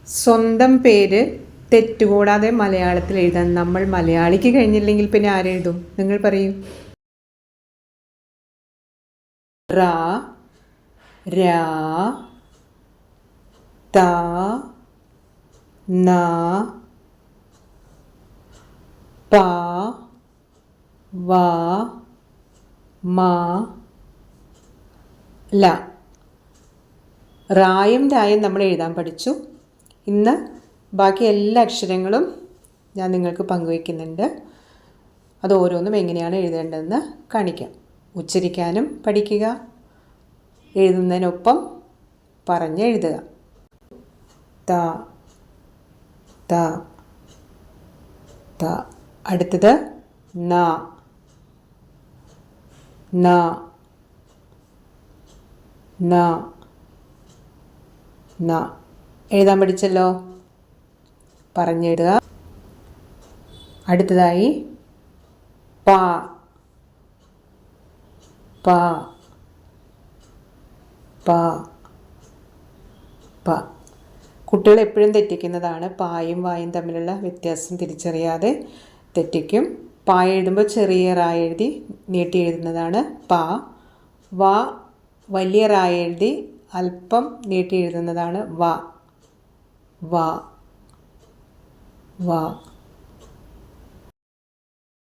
സ്വന്തം പേര് തെറ്റുകൂടാതെ മലയാളത്തിൽ എഴുതാൻ നമ്മൾ മലയാളിക്ക് കഴിഞ്ഞില്ലെങ്കിൽ പിന്നെ ആരെഴുതും? നിങ്ങൾ പറയൂ. റ രാ ത ന പ വ മ ല. റായും രായും നമ്മൾ എഴുതാൻ പഠിച്ചു. ഇന്ന് ബാക്കി എല്ലാ അക്ഷരങ്ങളും ഞാൻ നിങ്ങൾക്ക് പങ്കുവയ്ക്കുന്നുണ്ട്. അത് ഓരോന്നും എങ്ങനെയാണ് എഴുതേണ്ടതെന്ന് കാണിക്കാം. ഉച്ചരിക്കാനും പഠിക്കുക, എഴുതുന്നതിനൊപ്പം പറഞ്ഞെഴുതുക. ത ത ത. അടുത്തത് ന ന ന ന. എഴുതാൻ പഠിച്ചല്ലോ, പറഞ്ഞെഴുതുക. അടുത്തതായി പ പ പ പ. കുട്ടികൾ എപ്പോഴും തെറ്റിക്കുന്നതാണ്. പായും വായും തമ്മിലുള്ള വ്യത്യാസം തിരിച്ചറിയാതെ തെറ്റിക്കും. പ എഴുതുമ്പോൾ ചെറിയ റാ എഴുതി നീട്ടി എഴുതുന്നതാണ് പ. വ വലിയ റാ എഴുതി അല്പം നീട്ടി എഴുതുന്നതാണ് വ വ വ.